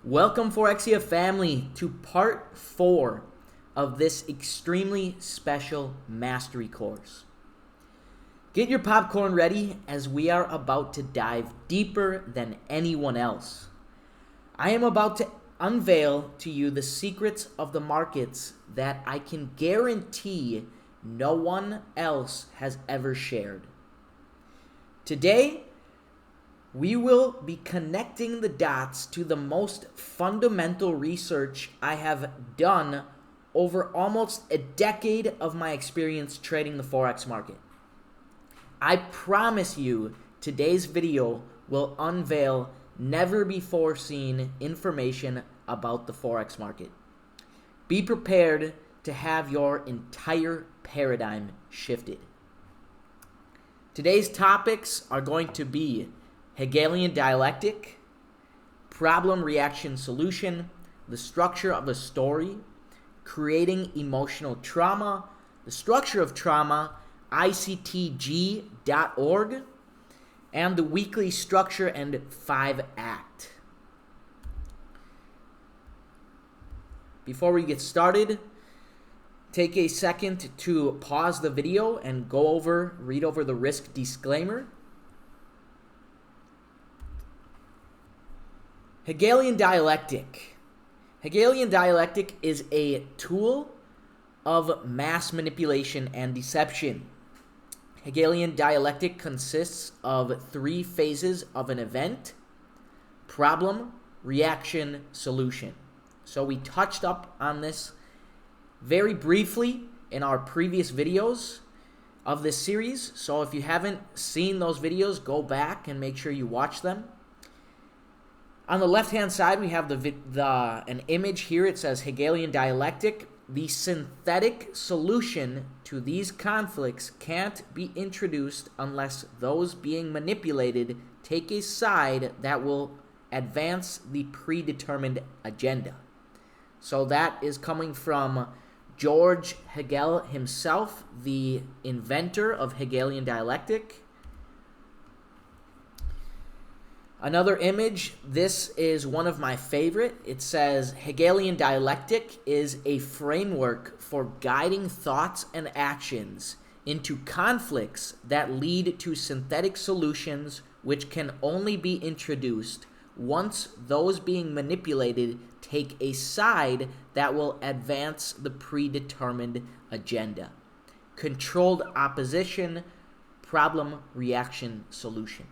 Welcome, Forexia family, to part 4 of this extremely special mastery course. Get your popcorn ready as we are about to dive deeper than anyone else. I am about to unveil to you the secrets of the markets that I can guarantee no one else has ever shared. Today, we will be connecting the dots to the most fundamental research I have done over almost a decade of my experience trading the Forex market. I promise you, today's video will unveil never before seen information about the Forex market. Be prepared to have your entire paradigm shifted. Today's topics are going to be Hegelian dialectic, problem reaction solution, the structure of a story, creating emotional trauma, the structure of trauma, ICTG.org, and the weekly structure and 5-act. Before we get started, take a second to pause the video and read over the risk disclaimer. Hegelian dialectic. Hegelian dialectic is a tool of mass manipulation and deception. Hegelian dialectic consists of 3 phases of an event: problem, reaction, solution. So we touched up on this very briefly in our previous videos of this series. So if you haven't seen those videos, go back and make sure you watch them. On the left-hand side, we have an image here. It says Hegelian dialectic. The synthetic solution to these conflicts can't be introduced unless those being manipulated take a side that will advance the predetermined agenda. So that is coming from George Hegel himself, the inventor of Hegelian dialectic. Another image, this is one of my favorite. It says, Hegelian dialectic is a framework for guiding thoughts and actions into conflicts that lead to synthetic solutions which can only be introduced once those being manipulated take a side that will advance the predetermined agenda. Controlled opposition, problem, reaction, solution.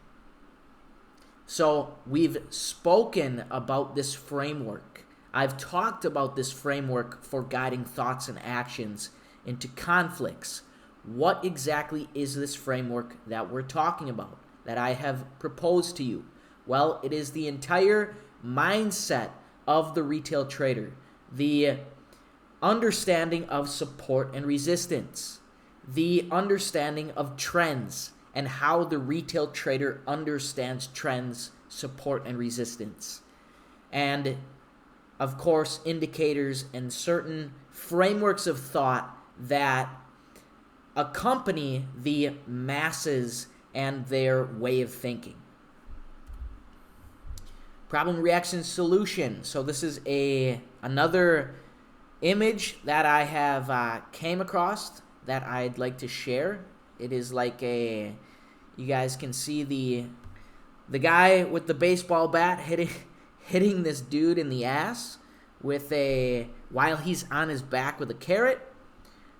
So we've spoken about this framework. I've talked about this framework for guiding thoughts and actions into conflicts. What exactly is this framework that we're talking about, that I have proposed to you? Well, it is the entire mindset of the retail trader, the understanding of support and resistance, the understanding of trends, and how the retail trader understands trends, support, and resistance. And, of course, indicators and certain frameworks of thought that accompany the masses and their way of thinking. Problem, reaction, solution. So this is another image that I have came across that I'd like to share. It is like you guys can see the guy with the baseball bat hitting this dude in the ass while he's on his back with a carrot.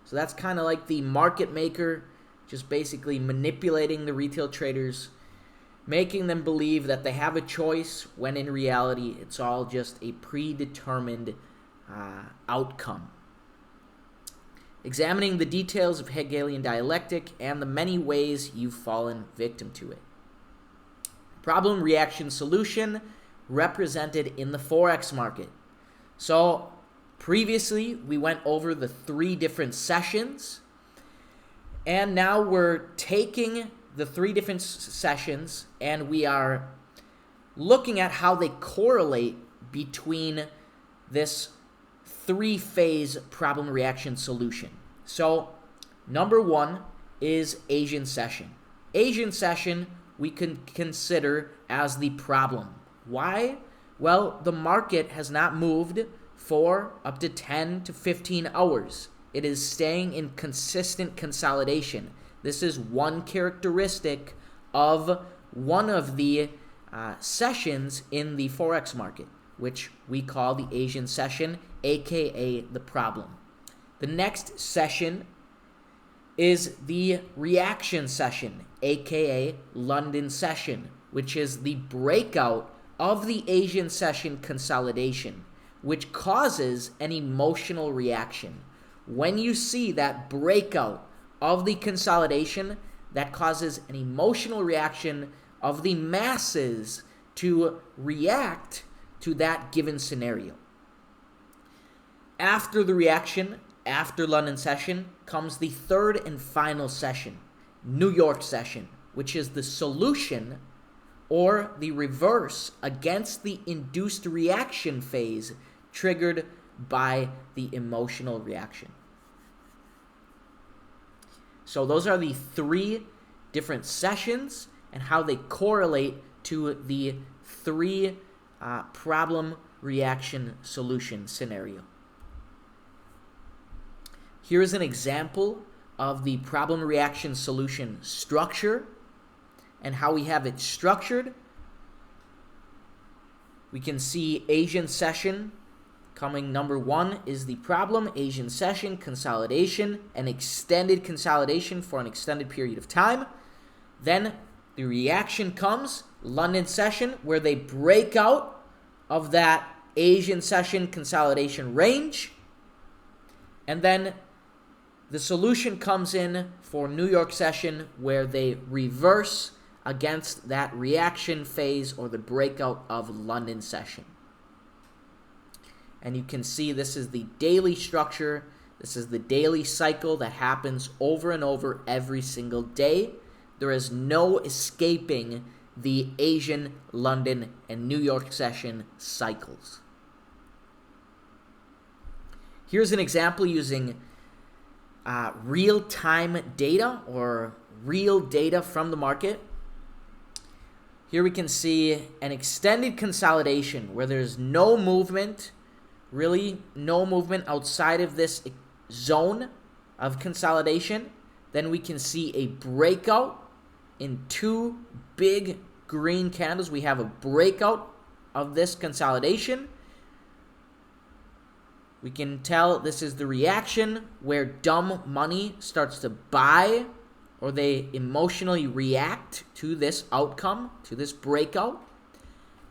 So that's kind of like the market maker, just basically manipulating the retail traders, making them believe that they have a choice when in reality it's all just a predetermined outcome. Examining the details of Hegelian dialectic and the many ways you've fallen victim to it. Problem, reaction, solution represented in the Forex market. So previously we went over the 3 different sessions, and now we're taking the 3 different sessions and we are looking at how they correlate between this 3-phase problem, reaction, solution. So number 1 is Asian session. Asian session we can consider as the problem. Why? Well, the market has not moved for up to 10 to 15 hours. It is staying in consistent consolidation. This is one characteristic of one of the sessions in the Forex market, which we call the Asian session, aka the problem. The next session is the reaction session, aka London session, which is the breakout of the Asian session consolidation, which causes an emotional reaction. When you see that breakout of the consolidation, that causes an emotional reaction of the masses to react to that given scenario. After the reaction, after London session, comes the third and final session, New York session, which is the solution or the reverse against the induced reaction phase triggered by the emotional reaction. So those are the three different sessions and how they correlate to the three problem reaction solution scenario. Here is an example of the problem reaction solution structure and how we have it structured. We can see Asian session coming number one is the problem, Asian session, consolidation, an extended consolidation for an extended period of time. Then the reaction comes, London session, where they break out of that Asian session consolidation range. And then the solution comes in for New York session, where they reverse against that reaction phase or the breakout of London session. And you can see this is the daily structure. This is the daily cycle that happens over and over every single day. There is no escaping the Asian, London, and New York session cycles. Here's an example using real-time data or real data from the market. Here we can see an extended consolidation where there's no movement, really no movement outside of this zone of consolidation. Then we can see a breakout in two big green candles. We have a breakout of this consolidation. We can tell this is the reaction where dumb money starts to buy, or they emotionally react to this outcome, to this breakout.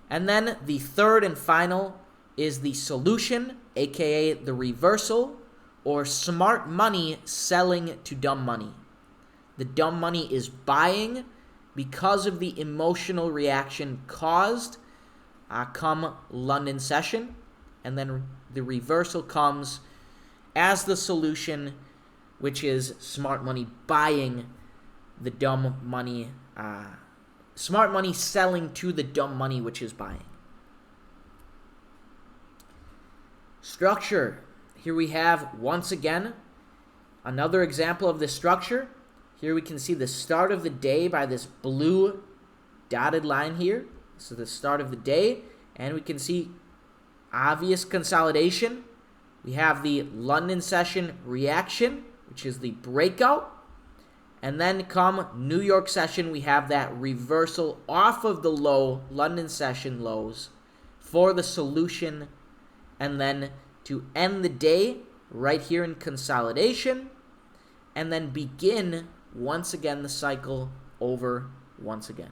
And then the third and final is the solution, aka the reversal, or smart money selling to dumb money. The dumb money is buying because of the emotional reaction caused come London session, and then the reversal comes as the solution, which is smart money buying the dumb money, smart money selling to the dumb money, which is buying. Structure. Here we have, once again, another example of this structure. Here we can see the start of the day by this blue dotted line here. This is the start of the day, and we can see obvious consolidation. We have the London session reaction, which is the breakout. And then come New York session, we have that reversal off of the low, London session lows, for the solution. And then to end the day, right here in consolidation. And then begin, once again, the cycle over once again.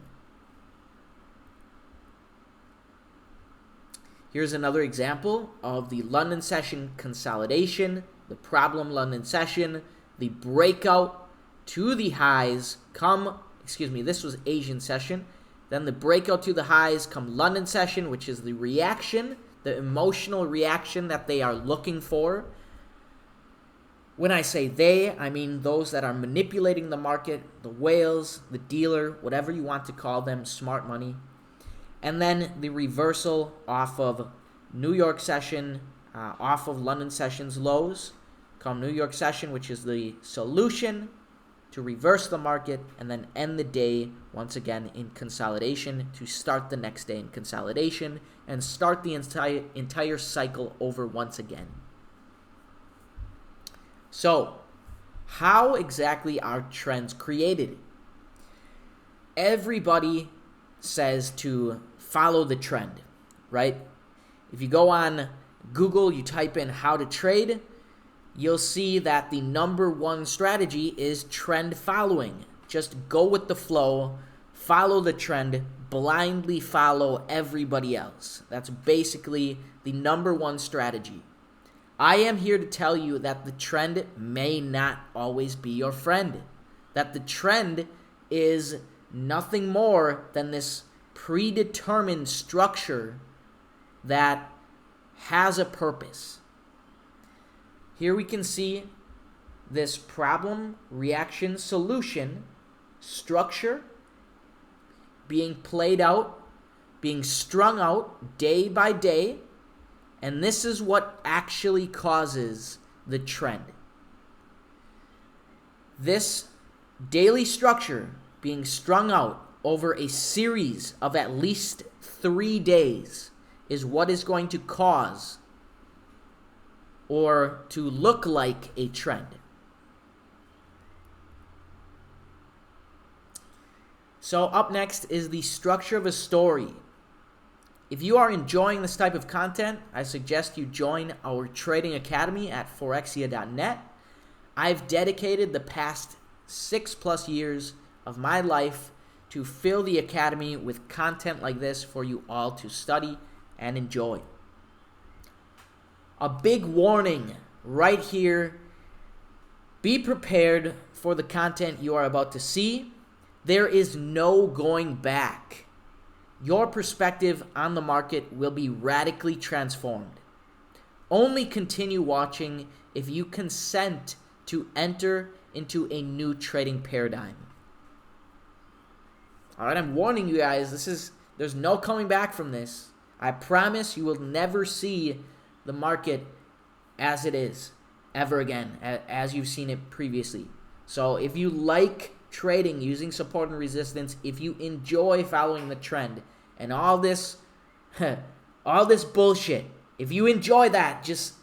Here's another example of the London session consolidation, the problem London session, the breakout to the highs this was Asian session. Then the breakout to the highs come London session, which is the reaction, the emotional reaction that they are looking for. When I say they, I mean those that are manipulating the market, the whales, the dealer, whatever you want to call them, smart money. And then the reversal off of New York session, off of London session's lows, come New York session, which is the solution. to reverse the market, and then end the day once again in consolidation to start the next day in consolidation and start the entire cycle over once again. So, how exactly are trends created? Everybody says to follow the trend, right? If you go on Google, you type in how to trade, you'll see that the number one strategy is trend following. Just go with the flow, follow the trend, blindly follow everybody else. That's basically the number one strategy. I am here to tell you that the trend may not always be your friend. That the trend is nothing more than this predetermined structure that has a purpose. Here we can see this problem, reaction, solution structure being played out, being strung out day by day, and this is what actually causes the trend. This daily structure being strung out over a series of at least 3 days is what is going to cause or to look like a trend. So up next is the structure of a story. If you are enjoying this type of content, I suggest you join our trading academy at forexia.net. I've dedicated the past 6+ years of my life to fill the academy with content like this for you all to study and enjoy. A big warning right here. Be prepared for the content you are about to see. There is no going back. Your perspective on the market will be radically transformed. Only continue watching if you consent to enter into a new trading paradigm. All right, I'm warning you guys, there's no coming back from this. I promise you will never see the market as it is ever again, as you've seen it previously. So if you like trading using support and resistance, if you enjoy following the trend and all this bullshit, if you enjoy that, just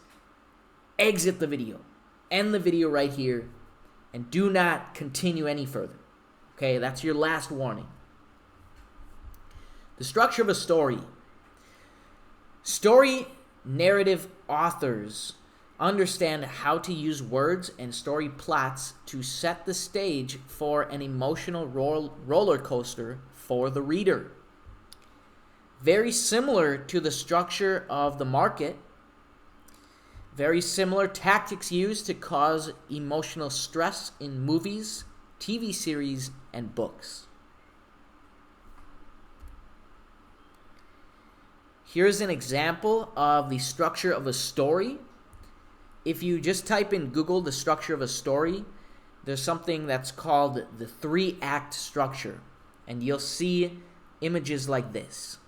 exit the video. End the video right here and do not continue any further. Okay, that's your last warning. The structure of a story. Story narrative authors understand how to use words and story plots to set the stage for an emotional roller coaster for the reader. Very similar to the structure of the market, very similar tactics used to cause emotional stress in movies, TV series, and books. Here's an example of the structure of a story. If you just type in Google the structure of a story, there's something that's called the 3-act structure. And you'll see images like this.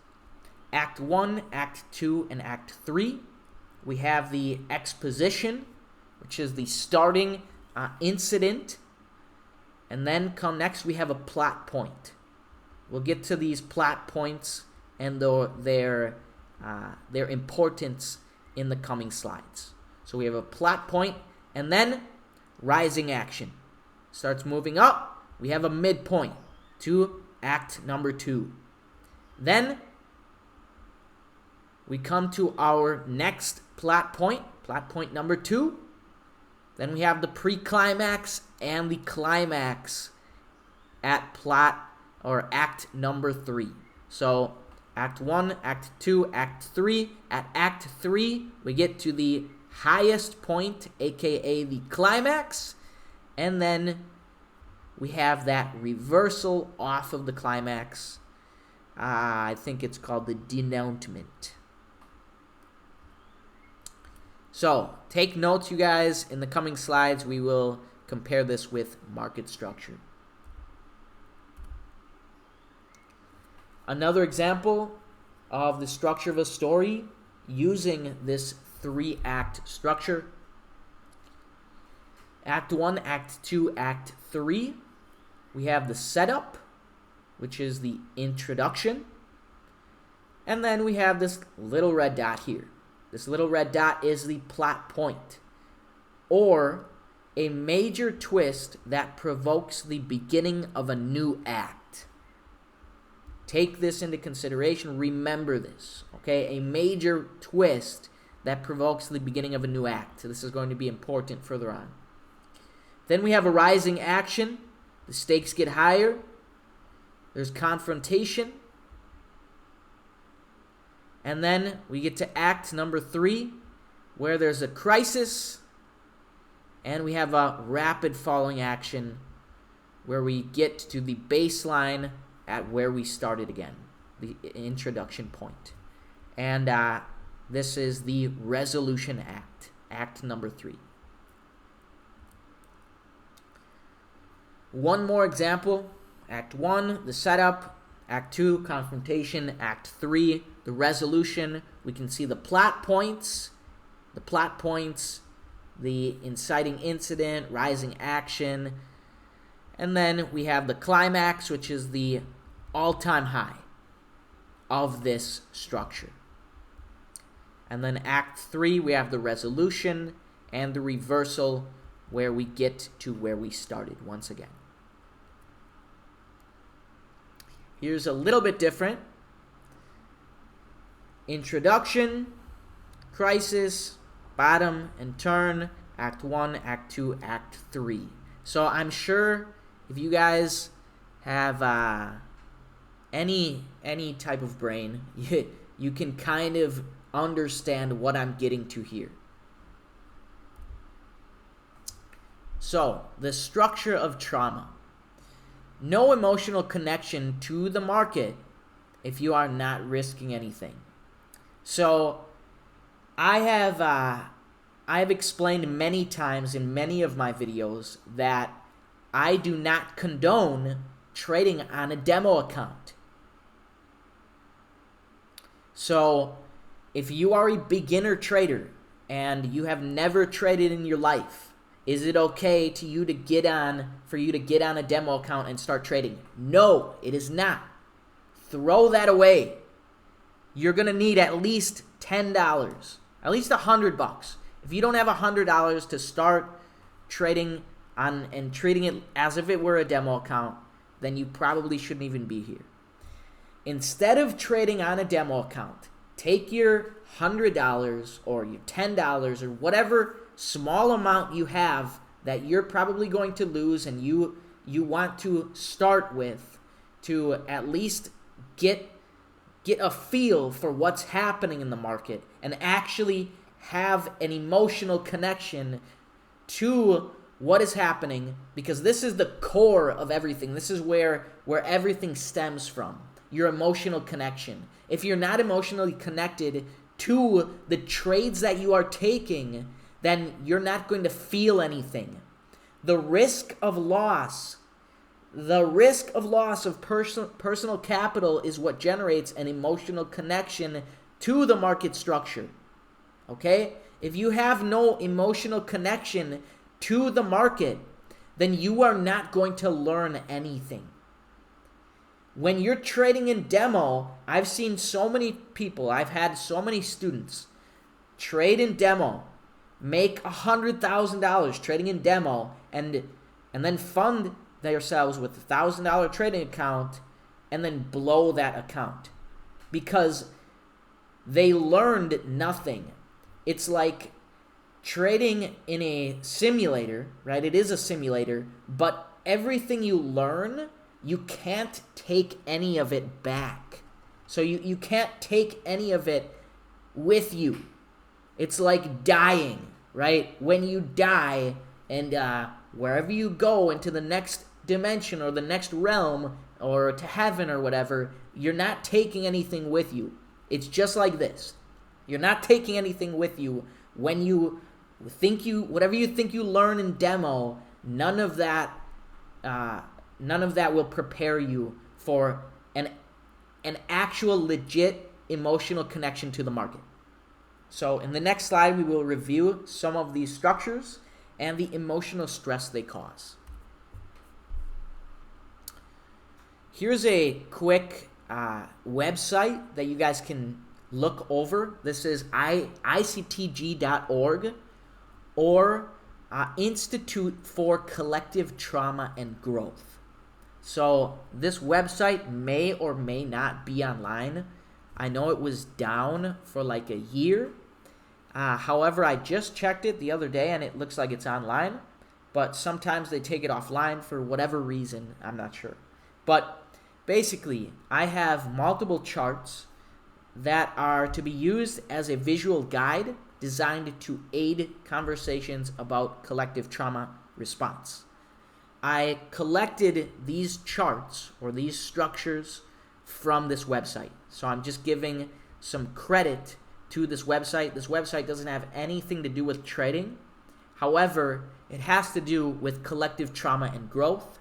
Act 1, Act 2, and Act 3. We have the exposition, which is the starting incident. And then next we have a plot point. We'll get to these plot points and their importance in the coming slides. So we have a plot point, and then rising action. Starts moving up, we have a midpoint to act number 2. Then we come to our next plot point number 2. Then we have the pre-climax and the climax at plot or act number 3. So Act 1, Act 2, Act 3. At Act 3, we get to the highest point, aka the climax, and then we have that reversal off of the climax. I think it's called the denouement. So, take notes, you guys. In the coming slides, we will compare this with market structure. Another example of the structure of a story using this 3-act structure. Act 1, Act 2, Act 3. We have the setup, which is the introduction. And then we have this little red dot here. This little red dot is the plot point, or a major twist that provokes the beginning of a new act. Take this into consideration. Remember this, okay? A major twist that provokes the beginning of a new act. So this is going to be important further on. Then we have a rising action. The stakes get higher. There's confrontation. And then we get to act number 3, where there's a crisis. And we have a rapid falling action where we get to the baseline at where we started again, the introduction point. And this is the resolution act, act number 3. One more example. Act 1, the setup. Act 2, confrontation. Act 3, the resolution. We can see the plot points, the inciting incident, rising action, and then we have the climax, which is the all-time high of this structure. And then Act 3, we have the resolution and the reversal, where we get to where we started once again. Here's a little bit different. Introduction, crisis, bottom, and turn, Act 1, Act 2, Act 3. So I'm sure if you guys have any type of brain, you can kind of understand what I'm getting to here. So, the structure of trauma. No emotional connection to the market if you are not risking anything. So, I have explained many times in many of my videos that I do not condone trading on a demo account. So, if you are a beginner trader and you have never traded in your life, is it okay for you to get on a demo account and start trading? No, it is not. Throw that away. You're going to need at least $10, at least $100. If you don't have $100 to start trading on and treating it as if it were a demo account, then you probably shouldn't even be here. Instead of trading on a demo account, take your $100 or your $10 or whatever small amount you have that you're probably going to lose and you want to start with to at least get a feel for what's happening in the market and actually have an emotional connection to what is happening, because this is the core of everything. This is where everything stems from, your emotional connection. If you're not emotionally connected to the trades that you are taking, then you're not going to feel anything. The risk of loss of personal capital is what generates an emotional connection to the market structure. Okay? If you have no emotional connection to the market, then you are not going to learn anything. When you're trading in demo, I've seen so many people, I've had so many students trade in demo, make $100,000 trading in demo, and then fund themselves with a $1,000 trading account and then blow that account because they learned nothing. It's like trading in a simulator, right? It is a simulator, but everything you learn, you can't take any of it back. So you can't take any of it with you. It's like dying, right? When you die and wherever you go into the next dimension or the next realm or to heaven or whatever, you're not taking anything with you. It's just like this. You're not taking anything with you when you whatever you think you learn in demo, none of that will prepare you for an actual legit emotional connection to the market. So in the next slide, we will review some of these structures and the emotional stress they cause. Here's a quick website that you guys can look over. This is ictg.org or Institute for Collective Trauma and Growth. So this website may or may not be online. I know it was down for like a year. However, I just checked it the other day and it looks like it's online. But sometimes they take it offline for whatever reason. I'm not sure. But basically, I have multiple charts that are to be used as a visual guide designed to aid conversations about collective trauma response. I collected these charts or these structures from this website. So I'm just giving some credit to this website. This website doesn't have anything to do with trading. However, it has to do with collective trauma and growth.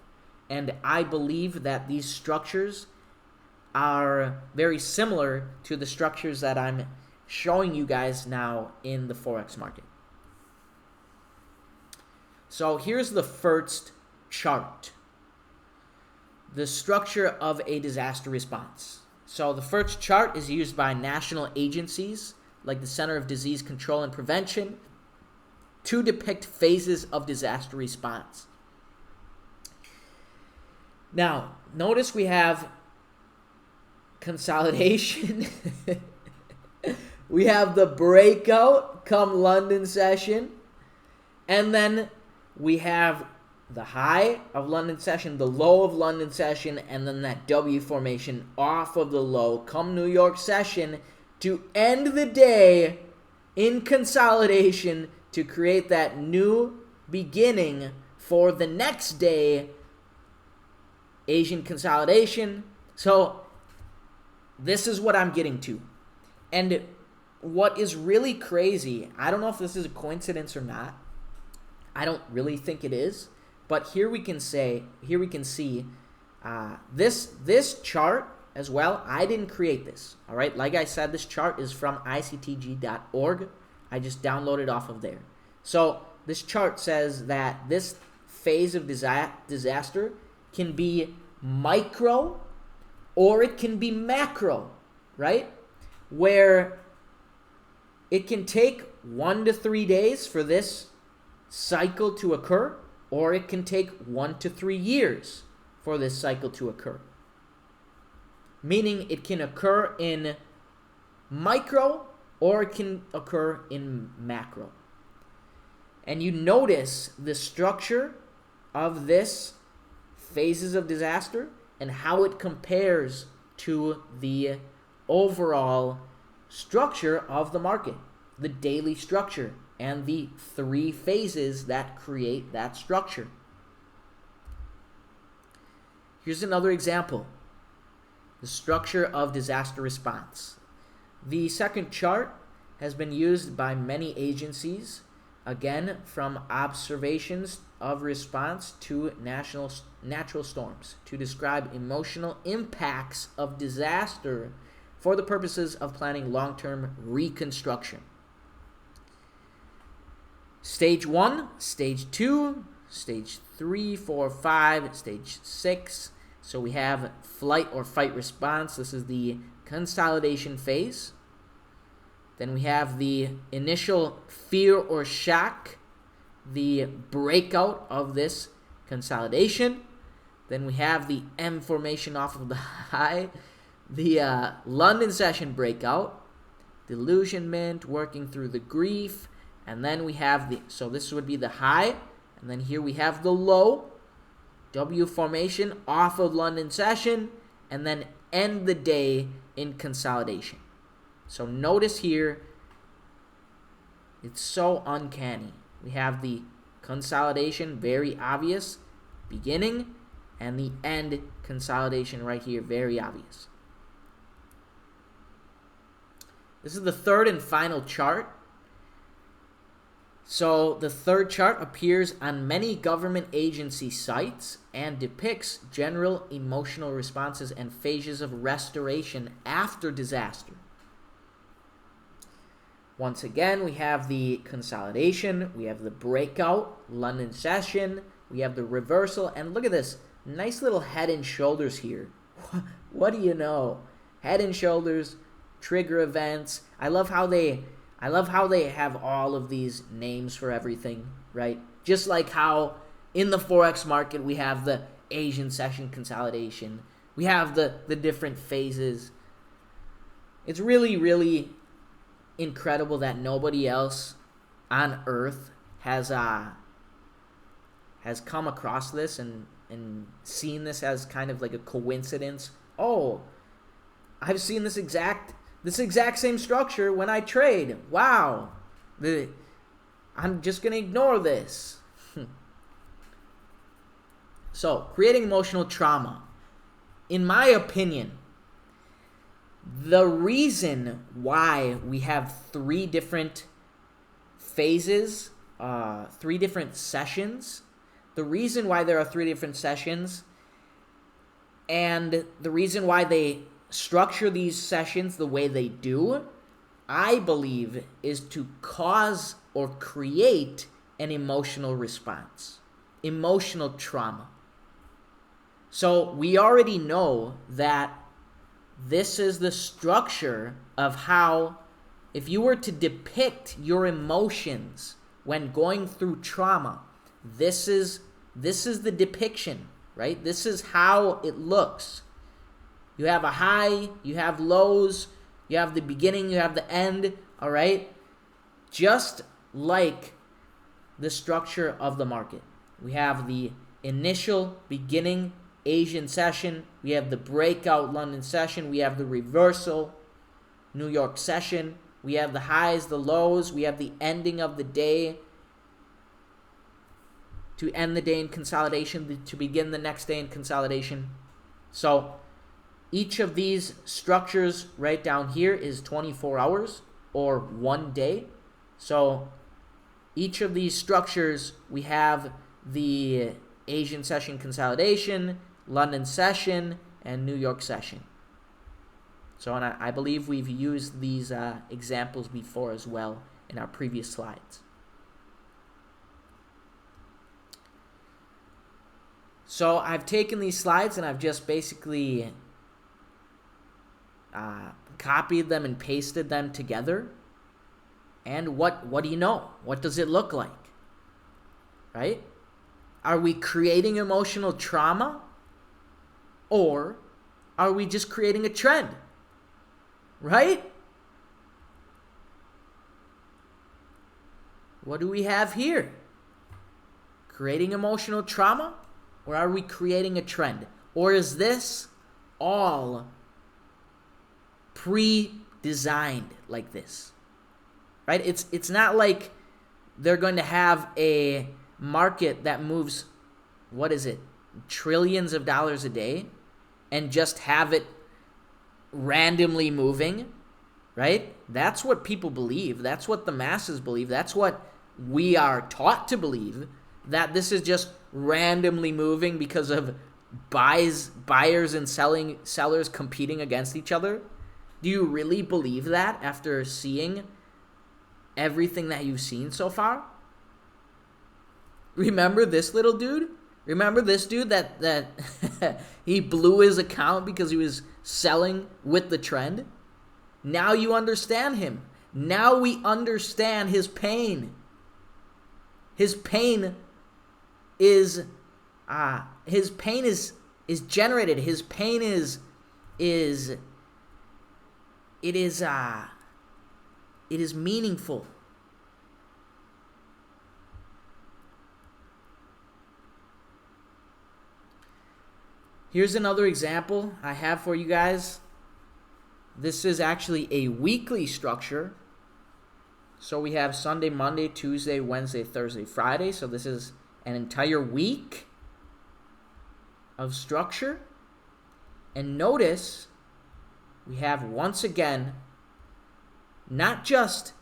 And I believe that these structures are very similar to the structures that I'm showing you guys now in the Forex market. So here's the first chart. The structure of a disaster response. So the first chart is used by national agencies like the Center of Disease Control and Prevention to depict phases of disaster response. Now, notice we have consolidation. We have the breakout come London session. And then we have the high of London session, the low of London session, and then that W formation off of the low come New York session to end the day in consolidation to create that new beginning for the next day, Asian consolidation. So this is what I'm getting to. And what is really crazy, I don't know if this is a coincidence or not. I don't really think it is. But here we can see this chart as well. I didn't create this. All right. Like I said, this chart is from ictg.org. I just downloaded off of there. So this chart says that this phase of disaster can be micro or it can be macro, right? Where it can take 1 to 3 days for this cycle to occur, or it can take 1 to 3 years for this cycle to occur. Meaning it can occur in micro or it can occur in macro. And you notice the structure of this phases of disaster and how it compares to the overall structure of the market, the daily structure, and the 3 phases that create that structure. Here's another example. The structure of disaster response. The second chart has been used by many agencies, again, from observations of response to natural storms, to describe emotional impacts of disaster for the purposes of planning long-term reconstruction. Stage 1, Stage 2, Stage 3, 4, 5, Stage 6. So we have flight or fight response. This is the consolidation phase. Then we have the initial fear or shock, the breakout of this consolidation. Then we have the M formation off of the high, the London session breakout, delusionment, working through the grief. And then we have so this would be the high, and then here we have the low, W formation off of London session, and then end the day in consolidation. So notice here, it's so uncanny. We have the consolidation, very obvious, beginning, and the end consolidation right here, very obvious. This is the third and final chart. So the third chart appears on many government agency sites and depicts general emotional responses and phases of restoration after disaster. Once again, we have the consolidation, we have the breakout, London session, we have the reversal, and look at this, nice little head and shoulders here. What do you know? Head and shoulders, trigger events. I love how they have all of these names for everything, right? Just like how in the Forex market we have the Asian session consolidation. We have the different phases. It's really, really incredible that nobody else on earth has come across this and seen this as kind of like a coincidence. Oh, I've seen this exact same structure when I trade. Wow. I'm just going to ignore this. So, creating emotional trauma. In my opinion, the reason why we have 3 different phases, 3 different sessions, the reason why there are 3 different sessions, and the reason why they structure these sessions the way they do, I believe, is to cause or create an emotional response, emotional trauma. So we already know that this is the structure of how, if you were to depict your emotions when going through trauma, this is the depiction, right? This is how it looks. You have a high, you have lows, you have the beginning, you have the end, all right? Just like the structure of the market. We have the initial beginning Asian session, we have the breakout London session, we have the reversal New York session, we have the highs, the lows, we have the ending of the day to end the day in consolidation, to begin the next day in consolidation. So each of these structures right down here is 24 hours or 1 day. So each of these structures, we have the Asian session consolidation, London session, and New York session. So, and I believe we've used these examples before as well in our previous slides. So I've taken these slides and I've just basically copied them and pasted them together. And what do you know? What does it look like? Right? Are we creating emotional trauma? Or are we just creating a trend? Right? What do we have here? Creating emotional trauma? Or are we creating a trend? Or is this all pre-designed like this? Right? It's not like they're going to have a market that moves, what is it, trillions of dollars a day, and just have it randomly moving, right? That's what people believe. That's what the masses believe. That's what we are taught to believe, that this is just randomly moving because of buyers and sellers competing against each other. Do you really believe that after seeing everything that you've seen so far? Remember this little dude? Remember this dude that he blew his account because he was selling with the trend? Now you understand him. Now we understand his pain. His pain is generated. His pain is meaningful. Here's another example I have for you guys. This is actually a weekly structure. So we have Sunday, Monday, Tuesday, Wednesday, Thursday, Friday. So this is an entire week of structure. And notice we have, once again, not just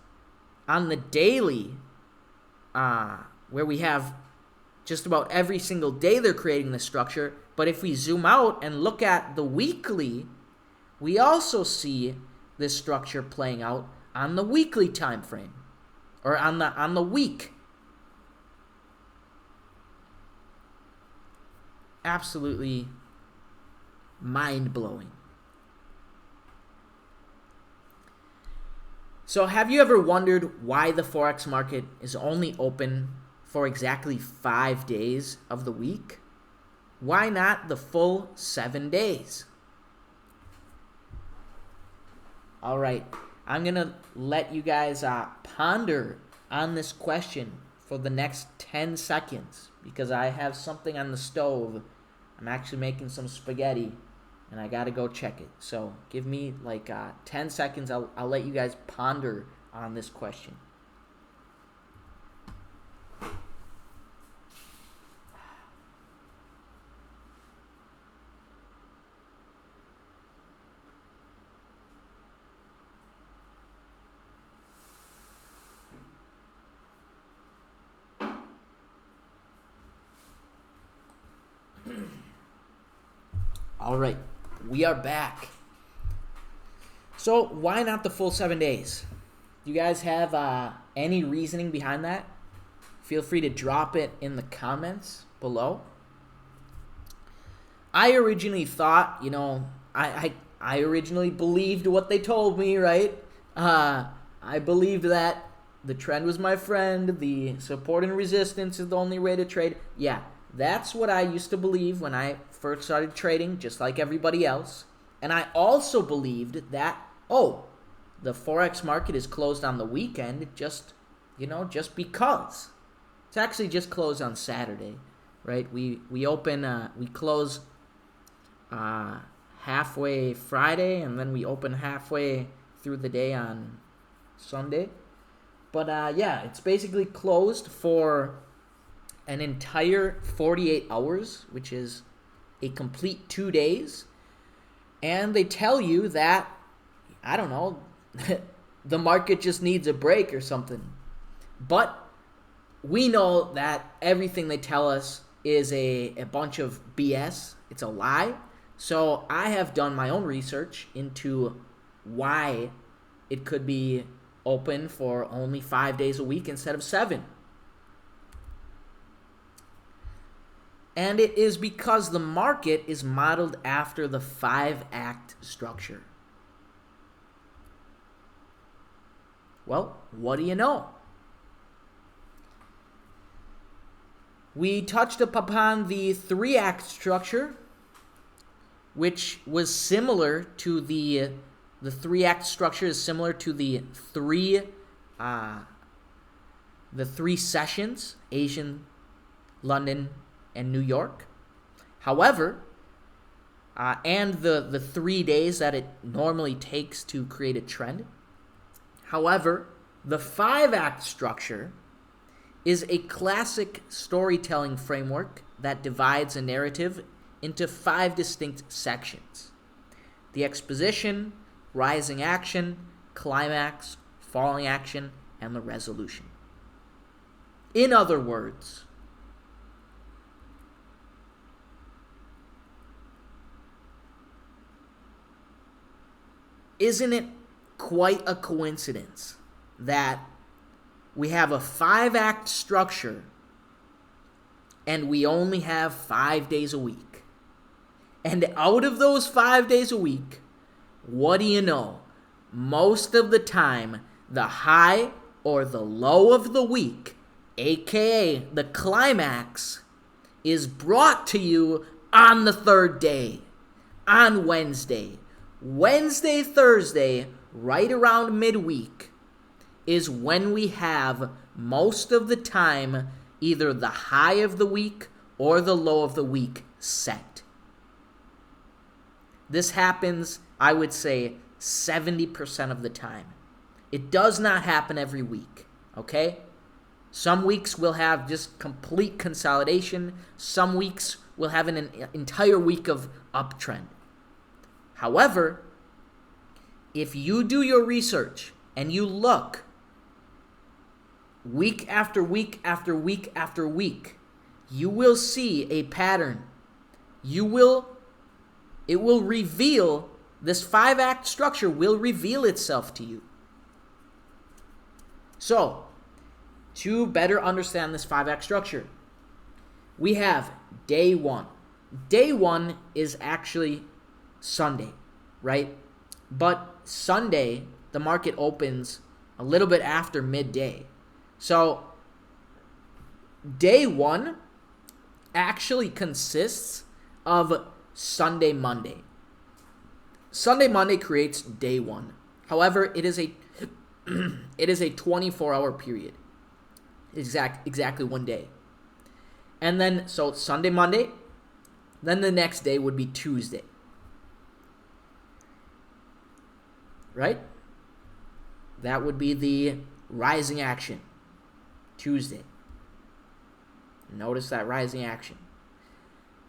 on the daily, where we have just about every single day they're creating this structure, but if we zoom out and look at the weekly, we also see this structure playing out on the weekly time frame, or on the week. Absolutely mind-blowing. So have you ever wondered why the Forex market is only open for exactly 5 days of the week? Why not the full 7 days? All right, I'm going to let you guys ponder on this question for the next 10 seconds because I have something on the stove. I'm actually making some spaghetti and I got to go check it. So give me like 10 seconds. I'll let you guys ponder on this question. All right, we are back. So why not the full 7 days? Do you guys have any reasoning behind that? Feel free to drop it in the comments below. I originally thought, I originally believed what they told me, right? I believed that the trend was my friend, the support and resistance is the only way to trade. Yeah, that's what I used to believe when I first started trading, just like everybody else. And I also believed that, the Forex market is closed on the weekend just because. It's actually just closed on Saturday, right? We close halfway Friday, and then we open halfway through the day on Sunday. But it's basically closed for an entire 48 hours, which is a complete 2 days. And they tell you that, I don't know, the market just needs a break or something. But we know that everything they tell us is a bunch of BS. It's a lie. So I have done my own research into why it could be open for only 5 days a week instead of 7. And it is because the market is modeled after the 5-act structure. Well, what do you know? We touched upon the 3-act structure, which was similar to the 3-act structure is similar to the three sessions, Asian, London, and New York. However, and the 3 days that it normally takes to create a trend. However, the 5-act structure is a classic storytelling framework that divides a narrative into 5 distinct sections: the exposition, rising action, climax, falling action, and the resolution. In other words, isn't it quite a coincidence that we have a 5-act structure and we only have 5 days a week? And out of those 5 days a week, what do you know? Most of the time, the high or the low of the week, aka the climax, is brought to you on the 3rd day, on Wednesday. Wednesday, Thursday, right around midweek, is when we have most of the time either the high of the week or the low of the week set. This happens, I would say, 70% of the time. It does not happen every week, okay? Some weeks we'll have just complete consolidation. Some weeks we'll have an entire week of uptrend. However, if you do your research and you look week after week after week after week, you will see a pattern. It will reveal, this 5-act structure will reveal itself to you. So, to better understand this 5X structure, we have day one. Day one is actually Sunday, right? But Sunday, the market opens a little bit after midday. So, day one actually consists of Sunday, Monday. Sunday, Monday creates day one. However, it is a 24-hour period. Exactly one day. And then, so Sunday, Monday, then the next day would be Tuesday. Right? That would be the rising action. Tuesday. Notice that rising action.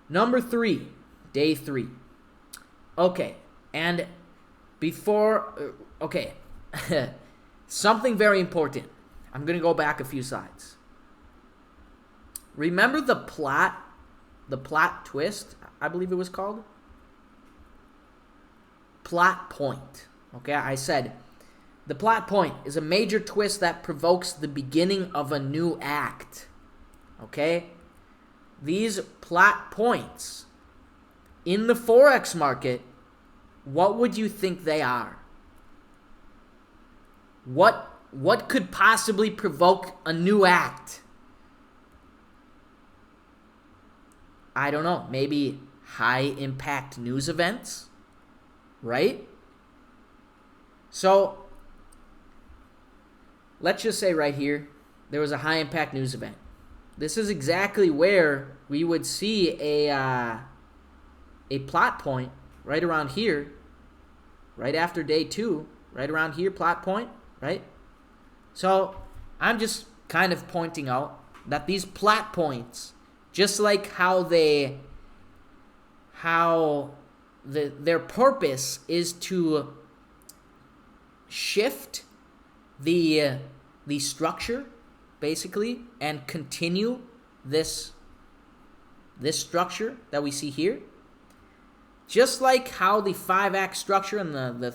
Number 3, day 3. Okay, and before, okay, something very important. I'm going to go back a few slides. Remember the Platt twist, I believe it was called? Platt point. Okay, I said the Platt point is a major twist that provokes the beginning of a new act. Okay? These Platt points in the Forex market, what would you think they are? What could possibly provoke a new act? I don't know. Maybe high impact news events, right? So, let's just say right here, there was a high impact news event. This is exactly where we would see a plot point right around here, right after day 2, right around here, plot point, right? So, I'm just kind of pointing out that these plot points, just like their purpose is to shift the structure, basically, and continue this structure that we see here. Just like how the 5X structure and the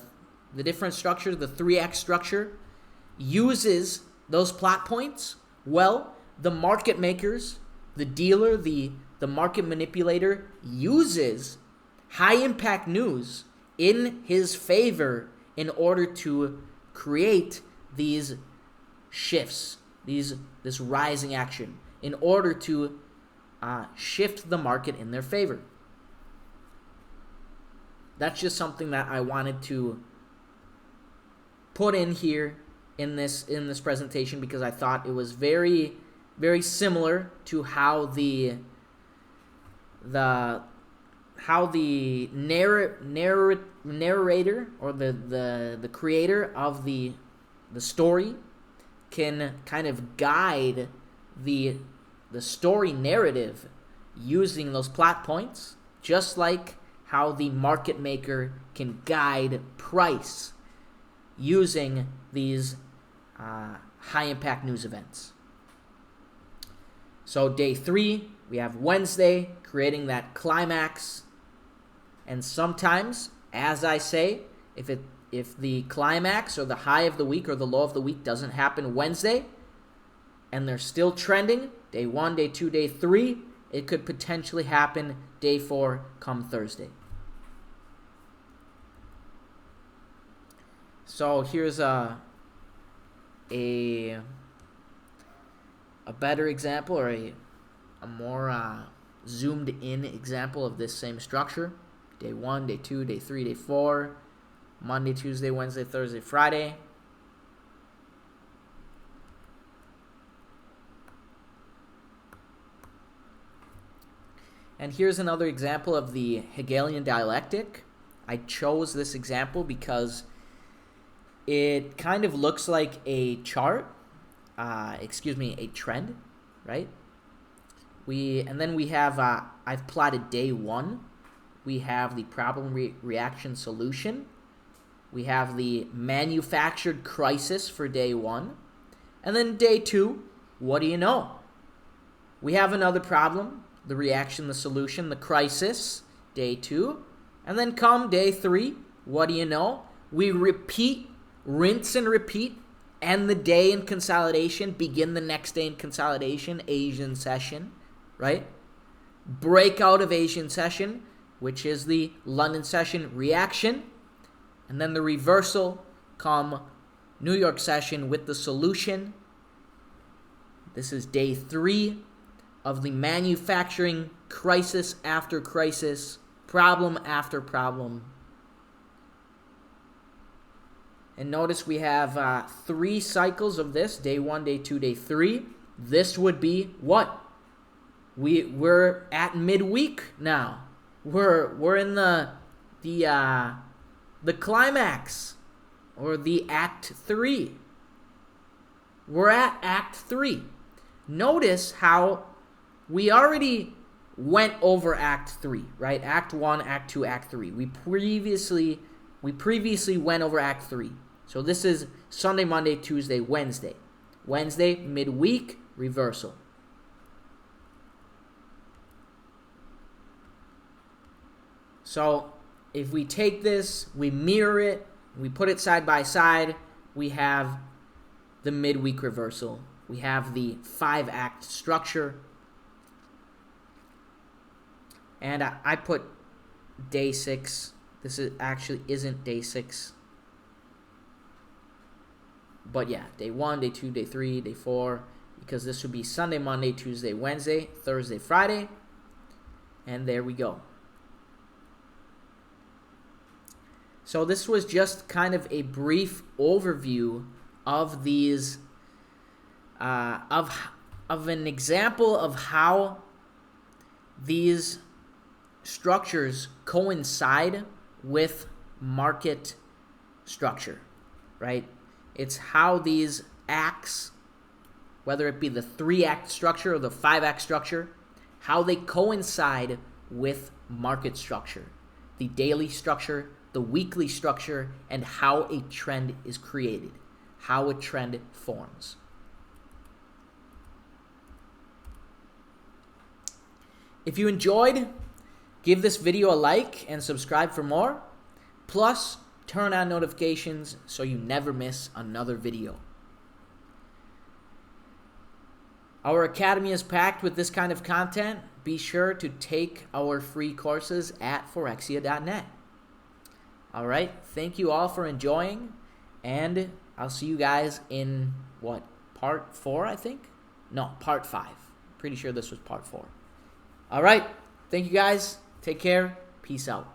different structures, the 3X structure, uses those plot points, well, the market makers, the dealer, the market manipulator uses high impact news in his favor in order to create these shifts, this rising action, in order to shift the market in their favor. That's just something that I wanted to put in here in this presentation, because I thought it was very, very similar to how the narrator or the creator of the story can kind of guide the story narrative using those plot points, just like how the market maker can guide price using these high impact news events. So day 3, we have Wednesday creating that climax. And sometimes, as I say, if the climax or the high of the week or the low of the week doesn't happen Wednesday and they're still trending, day 1, day 2, day 3, it could potentially happen day 4 come Thursday. So here's a better example, or a more zoomed in example of this same structure. Day 1, day 2, day 3, day 4, Monday, Tuesday, Wednesday, Thursday, Friday. And here's another example of the Hegelian dialectic. I chose this example because it kind of looks like a chart, a trend, right? And then we have, I've plotted day 1. We have the problem reaction solution. We have the manufactured crisis for day 1. And then day 2, what do you know? We have another problem, the reaction, the solution, the crisis, day 2. And then come day 3, what do you know? We repeat, rinse and repeat end the day in consolidation, begin the next day in consolidation, Asian session, right? Breakout of Asian session, which is the London session reaction, and then the reversal come New York session with the solution. This is day 3 of the manufacturing crisis after crisis, problem after problem. And notice we have 3 cycles of this, day 1, day 2, day 3. This would be what? We're at midweek now. We're in the climax, or the act 3. We're at act 3. Notice how we already went over act 3, right? Act 1, act 2, act 3. We previously went over act 3. So this is Sunday, Monday, Tuesday, Wednesday. Wednesday, midweek, reversal. So if we take this, we mirror it, we put it side by side, we have the midweek reversal. We have the 5-act structure. And I put day 6. This isn't day 6. But yeah, day 1, day 2, day 3, day 4. Because this would be Sunday, Monday, Tuesday, Wednesday, Thursday, Friday. And there we go. So this was just kind of a brief overview of these, of an example of how these structures coincide with market structure, right? It's how these acts, whether it be the 3-act structure or the 5-act structure, how they coincide with market structure, the daily structure, the weekly structure, and how a trend is created, how a trend forms. If you enjoyed, give this video a like and subscribe for more. Plus, turn on notifications so you never miss another video. Our academy is packed with this kind of content. Be sure to take our free courses at Forexia.net. All right, thank you all for enjoying, and I'll see you guys in, part 4, I think? No, part 5. Pretty sure this was part 4. All right, thank you guys. Take care. Peace out.